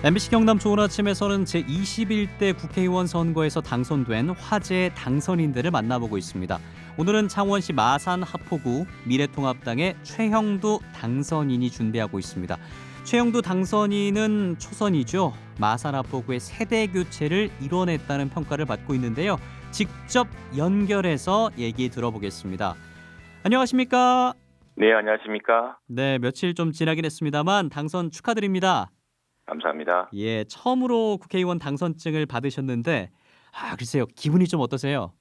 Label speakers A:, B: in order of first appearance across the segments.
A: MBC 경남 좋은 아침에서는 제21대 국회의원 선거에서 당선된 화제의 당선인들을 만나보고 있습니다. 오늘은 창원시 마산 하포구 미래통합당의 최형두 당선인이 준비하고 있습니다. 최형두 당선인은 초선이죠. 마산 하포구의 세대 교체를 이뤄냈다는 평가를 받고 있는데요. 직접 연결해서 얘기 들어보겠습니다. 안녕하십니까?
B: 네, 안녕하십니까?
A: 네, 며칠 좀 지나긴 했습니다만 당선 축하드립니다.
B: 감사합니다.
A: 예, 처음으로 국회의원 당선증을 받으셨는데 글쎄요. 기분이 좀 어떠세요?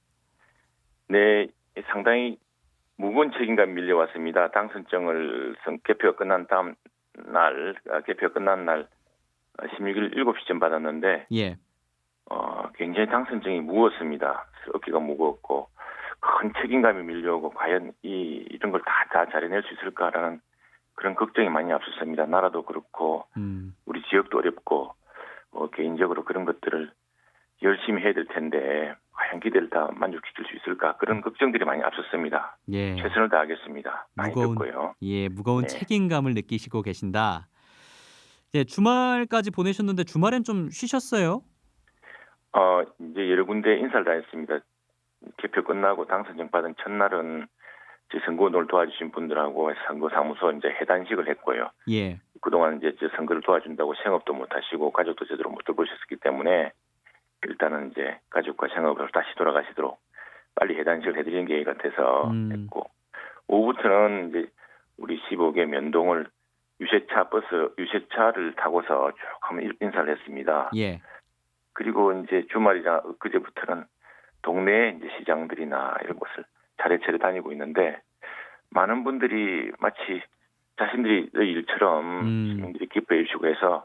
B: 네, 상당히 무거운 책임감이 밀려왔습니다. 당선증을 개표가 끝난 다음 날, 개표가 끝난 날 16일 7시쯤 받았는데
A: 예.
B: 굉장히 당선증이 무거웠습니다. 어깨가 무거웠고 큰 책임감이 밀려오고 과연 이런 걸 다 잘해낼 수 있을까라는 그런 걱정이 많이 앞섰습니다. 나라도 그렇고 우리 지역도 어렵고 개인적으로 그런 것들을 열심히 해야 될 텐데 과연 기대를 다 만족시킬 수 있을까 그런 걱정들이 많이 앞섰습니다.
A: 예.
B: 최선을 다하겠습니다. 많이 듣고요.
A: 무거운
B: 네.
A: 책임감을 느끼시고 계신다. 예, 주말까지 보내셨는데 주말엔 좀 쉬셨어요?
B: 이제 여러 군데 인사를 다 했습니다. 개표 끝나고 당선증 받은 첫날은 제 선거운동을 도와주신 분들하고 선거사무소 이제 해단식을 했고요.
A: 예.
B: 그동안 이제 저 선거를 도와준다고 생업도 못 하시고 가족도 제대로 못 돌보셨기 때문에 일단은 이제 가족과 생업으로 다시 돌아가시도록 빨리 해단식을 해드리는 게 같아서 했고, 오후부터는 이제 우리 15개 면동을 유세차를 타고서 쭉 한번 인사를 했습니다.
A: 예.
B: 그리고 이제 주말이나 엊그제부터는 동네 이제 시장들이나 이런 곳을 차례차례 다니고 있는데 많은 분들이 마치 자신들의 일처럼 시민들이 기뻐해 주시고 해서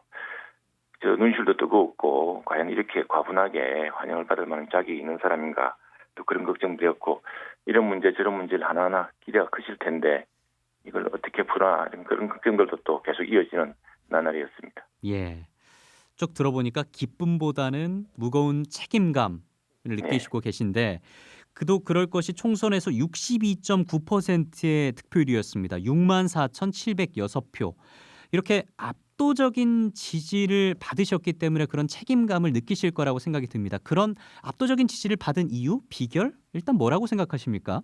B: 눈시울도 뜨거웠고 과연 이렇게 과분하게 환영을 받을 만한 자격이 있는 사람인가 또 그런 걱정되었고 이런 문제 저런 문제를 하나하나 기대가 크실 텐데 이걸 어떻게 풀어야 그런 걱정들도 또 계속 이어지는 나날이었습니다.
A: 예. 쭉 들어보니까 기쁨보다는 무거운 책임감을 느끼시고 계신데 그도 그럴 것이 총선에서 62.9%의 득표율이었습니다. 64,706표. 이렇게 압도적인 지지를 받으셨기 때문에 그런 책임감을 느끼실 거라고 생각이 듭니다. 그런 압도적인 지지를 받은 이유, 비결? 일단 뭐라고 생각하십니까?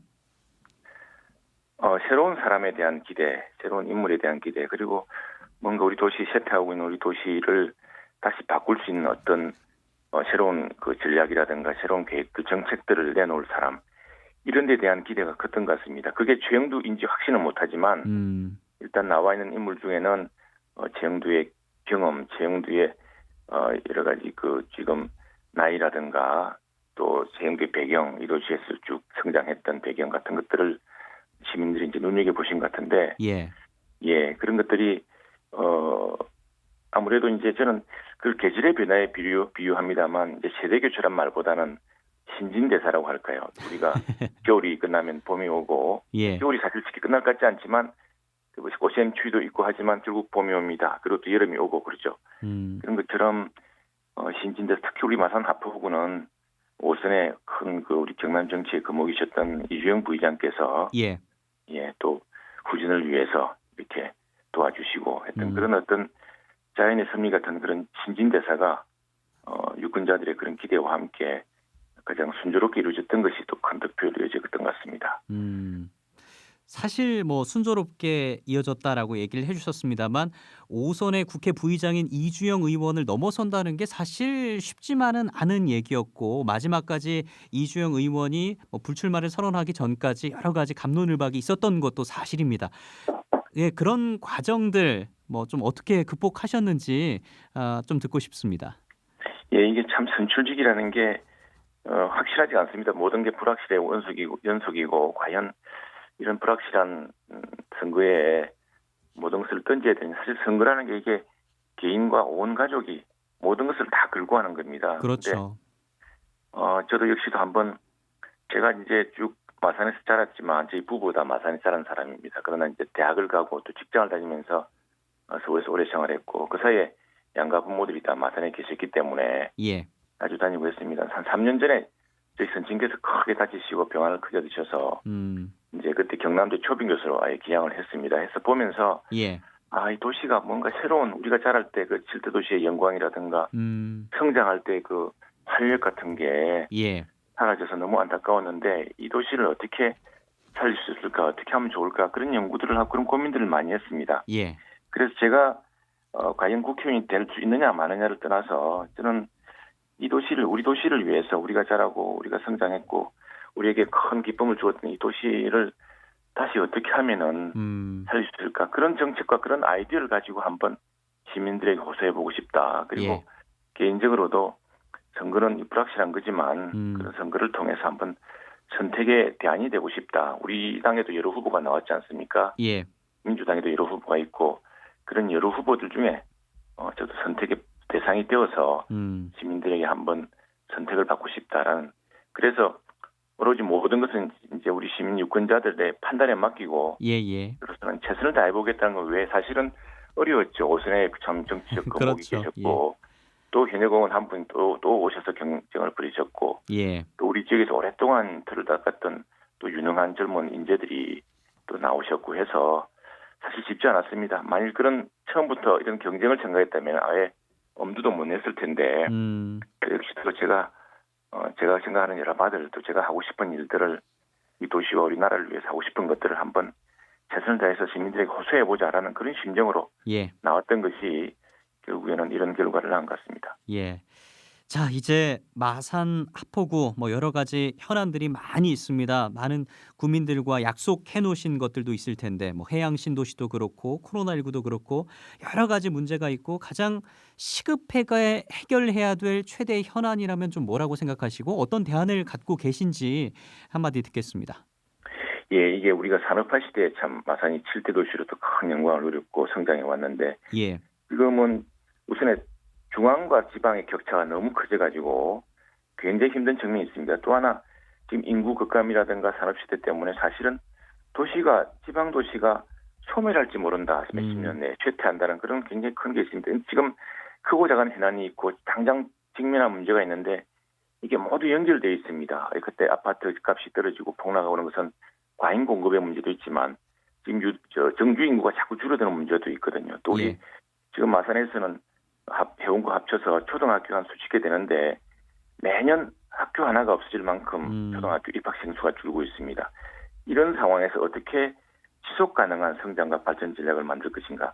B: 새로운 사람에 대한 기대, 새로운 인물에 대한 기대, 그리고 뭔가 우리 도시 쇠퇴하고 있는 우리 도시를 다시 바꿀 수 있는 어떤 새로운 그 전략이라든가 새로운 계획들, 정책들을 내놓을 사람 이런 데 대한 기대가 컸던 것 같습니다. 그게 최영두인지 확신은 못하지만 일단 나와 있는 인물 중에는 최영두의 경험, 최영두의 여러 가지 그 지금 나이라든가 또 최영두의 배경, 이 도시에서 쭉 성장했던 배경 같은 것들을 시민들이 이제 눈여겨보신 것 같은데 예, 그런 것들이 아무래도 이제 저는 그 계절의 변화에 비유합니다만 이제 세대 교체란 말보다는 신진대사라고 할까요? 우리가 겨울이 끝나면 봄이 오고 겨울이 사실 쉽게 끝날 것 같지 않지만 꽃샘 추위도 있고 하지만 결국 봄이 옵니다. 그리고 또 여름이 오고 그러죠. 그런 것처럼 신진대사 특히 우리 마산 하포구는 오선에 큰 그 우리 경남 정치의 거목이셨던 이주영 부의장께서 또 후진을 위해서 이렇게 도와주시고 했던 그런 어떤 자연의 섭리 같은 그런 신진대사가 유권자들의 그런 기대와 함께 가장 순조롭게 이루어졌던 것이 또 큰 득표로 이어졌던 것 같습니다.
A: 사실 뭐 순조롭게 이어졌다라고 얘기를 해주셨습니다만 5선의 국회 부의장인 이주영 의원을 넘어선다는 게 사실 쉽지만은 않은 얘기였고 마지막까지 이주영 의원이 불출마를 선언하기 전까지 여러 가지 갑론을박이 있었던 것도 사실입니다. 예, 그런 과정들 좀 어떻게 극복하셨는지 좀 듣고 싶습니다.
B: 예, 이게 참 선출직이라는 게 확실하지 않습니다. 모든 게 불확실의 연속이고 과연 이런 불확실한 선거에 모든 것을 던져야 되는 사실 선거라는 게 이게 개인과 온 가족이 모든 것을 다 걸고 하는 겁니다.
A: 그렇죠.
B: 저도 역시도 한번 제가 이제 쭉 마산에서 자랐지만 저희 부부 다 마산에 자란 사람입니다. 그러나 이제 대학을 가고 또 직장을 다니면서 서울에서 오래 생활했고 그 사이에 양가 부모들이 다 마산에 계셨기 때문에 자주 다니고 했습니다. 한 3년 전에 저희 선친께서 크게 다치시고 병환을 크게 드셔서 이제 그때 경남대 초빙 교수로 아예 기양을 했습니다. 해서 보면서 이 도시가 뭔가 새로운 우리가 자랄 때 그 7대 도시의 영광이라든가 성장할 때 그 활력 같은 게
A: 예.
B: 사라져서 너무 안타까웠는데 이 도시를 어떻게 살릴 수 있을까, 어떻게 하면 좋을까 그런 연구들을 하고 그런 고민들을 많이 했습니다.
A: 예.
B: 그래서 제가 과연 국회의원이 될 수 있느냐 마느냐를 떠나서 저는 이 도시를 우리 도시를 위해서 우리가 자라고 우리가 성장했고 우리에게 큰 기쁨을 주었던 이 도시를 다시 어떻게 하면은 살릴 수 있을까 그런 정책과 그런 아이디어를 가지고 한번 시민들에게 호소해 보고 싶다. 그리고
A: 예.
B: 개인적으로도 선거는 불확실한 거지만 그런 선거를 통해서 한번 선택의 대안이 되고 싶다. 우리 당에도 여러 후보가 나왔지 않습니까?
A: 예.
B: 민주당에도 여러 후보가 있고 그런 여러 후보들 중에 저도 선택의 대상이 되어서 시민들에게 한번 선택을 받고 싶다라는 그래서 오로지 모든 것은 이제 우리 시민 유권자들의 판단에 맡기고
A: 예예.
B: 그래서는 최선을 다해보겠다는 건 왜 사실은 어려웠죠. 오선에 참 정치적 거목이
A: 그렇죠.
B: 계셨고 또 현역의원 한 분 또 오셔서 경쟁을 벌이셨고
A: 예.
B: 또 우리 지역에서 오랫동안 틀을 닦았던 또 유능한 젊은 인재들이 또 나오셨고 해서 사실 쉽지 않았습니다. 만일 그런 처음부터 이런 경쟁을 생각했다면 아예 엄두도 못 냈을 텐데 역시 또 제가 생각하는 여러 바들 또 제가 하고 싶은 일들을 이 도시와 우리나라를 위해서 하고 싶은 것들을 한번 최선을 다해서 시민들에게 호소해보자라는 그런 심정으로
A: 예.
B: 나왔던 것이 결국에는 이런 결과를 낳은 것 같습니다.
A: 예. 자, 이제 마산 하포구 뭐 여러 가지 현안들이 많이 있습니다. 많은 구민들과 약속해 놓으신 것들도 있을 텐데 뭐 해양 신도시도 그렇고 코로나19도 그렇고 여러 가지 문제가 있고 가장 시급하게 해결해야 될 최대 현안이라면 좀 뭐라고 생각하시고 어떤 대안을 갖고 계신지 한마디 듣겠습니다.
B: 예, 이게 우리가 산업화 시대에 참 마산이 7대 도시로도 큰 영광을 누렸고 성장해 왔는데
A: 예.
B: 지금은 우선에 중앙과 지방의 격차가 너무 커져가지고 굉장히 힘든 측면이 있습니다. 또 하나 지금 인구 급감이라든가 산업시대 때문에 사실은 도시가 지방 도시가 소멸할지 모른다. 몇십 년 내에 쇠퇴한다는 그런 굉장히 큰 게 있습니다. 지금 크고 작은 현안이 있고 당장 직면한 문제가 있는데 이게 모두 연결되어 있습니다. 그때 아파트 값이 떨어지고 폭락하는 것은 과잉 공급의 문제도 있지만 지금 정규 인구가 자꾸 줄어드는 문제도 있거든요. 또 우리 지금 마산에서는 해운과 합쳐서 초등학교가 한 수십 개 되는데 매년 학교 하나가 없어질 만큼 초등학교 입학생 수가 줄고 있습니다. 이런 상황에서 어떻게 지속 가능한 성장과 발전 전략을 만들 것인가.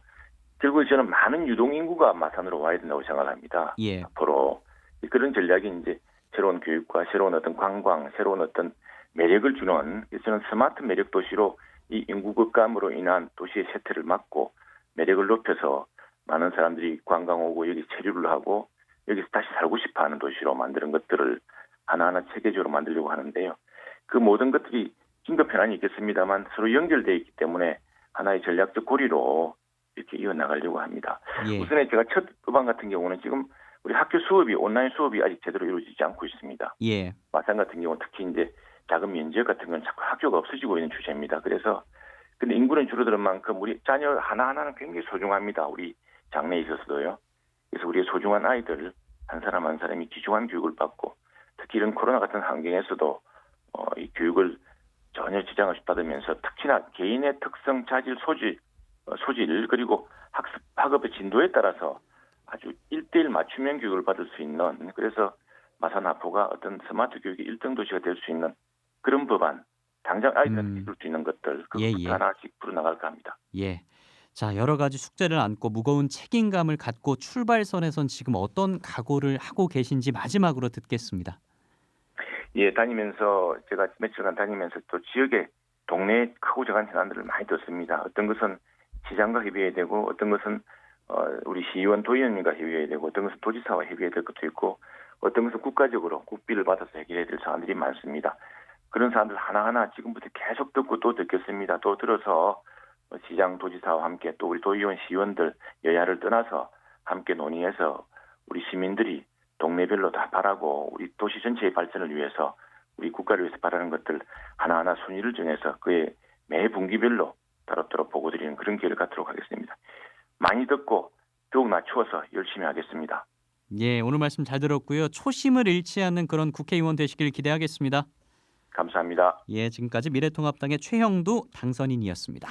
B: 결국 저는 많은 유동인구가 마산으로 와야 된다고 생각을 합니다.
A: 예.
B: 앞으로 그런 전략이 이제 새로운 교육과 새로운 어떤 관광, 새로운 어떤 매력을 주는 저는 스마트 매력 도시로 이 인구 급감으로 인한 도시의 쇠퇴를 막고 매력을 높여서 많은 사람들이 관광 오고 여기 체류를 하고 여기서 다시 살고 싶어하는 도시로 만드는 것들을 하나하나 체계적으로 만들려고 하는데요. 그 모든 것들이 긴급 현안이 있겠습니다만 서로 연결되어 있기 때문에 하나의 전략적 고리로 이렇게 이어나가려고 합니다.
A: 예.
B: 우선에 제가 첫 의방 같은 경우는 지금 우리 학교 수업이 온라인 수업이 아직 제대로 이루어지지 않고 있습니다.
A: 예.
B: 마산 같은 경우는 특히 이제 작은 면지역 같은 건 자꾸 학교가 없어지고 있는 추세입니다. 그래서 근데 인구는 줄어드는 만큼 우리 자녀 하나하나는 굉장히 소중합니다. 우리 장래에 있어서도요. 그래서 우리의 소중한 아이들 한 사람 한 사람이 귀중한 교육을 받고 특히 이런 코로나 같은 환경에서도 이 교육을 전혀 지장 없이 받으면서 특히나 개인의 특성, 자질, 소질 그리고 학업의 진도에 따라서 아주 1대1 맞춤형 교육을 받을 수 있는 그래서 마산 하포가 어떤 스마트 교육의 1등 도시가 될 수 있는 그런 법안 당장 아이들한테 줄 수 있는 것들 그것부터 하나씩 풀어나갈까 합니다.
A: 예. 자, 여러 가지 숙제를 안고 무거운 책임감을 갖고 출발선에선 지금 어떤 각오를 하고 계신지 마지막으로 듣겠습니다.
B: 예, 다니면서 제가 며칠간 다니면서 또 지역의 동네에 크고 작은 현안들을 많이 듣습니다. 어떤 것은 시장과 협의해야 되고 어떤 것은 우리 시의원 도의원님과 협의해야 되고 어떤 것은 도지사와 협의해야 될 것도 있고 어떤 것은 국가적으로 국비를 받아서 해결해야 될 사안들이 많습니다. 그런 사안들 하나하나 지금부터 계속 듣고 또 듣겠습니다. 또 들어서 시장 도지사와 함께 또 우리 도의원 시의원들 여야를 떠나서 함께 논의해서 우리 시민들이 동네별로 다 바라고 우리 도시 전체의 발전을 위해서 우리 국가를 위해서 바라는 것들 하나하나 순위를 정해서 그의 매 분기별로 따로따로 보고드리는 그런 기회를 갖도록 하겠습니다. 많이 듣고 더욱 낮추어서 열심히 하겠습니다.
A: 예, 오늘 말씀 잘 들었고요. 초심을 잃지 않는 그런 국회의원 되시길 기대하겠습니다.
B: 감사합니다.
A: 예, 지금까지 미래통합당의 최형두 당선인이었습니다.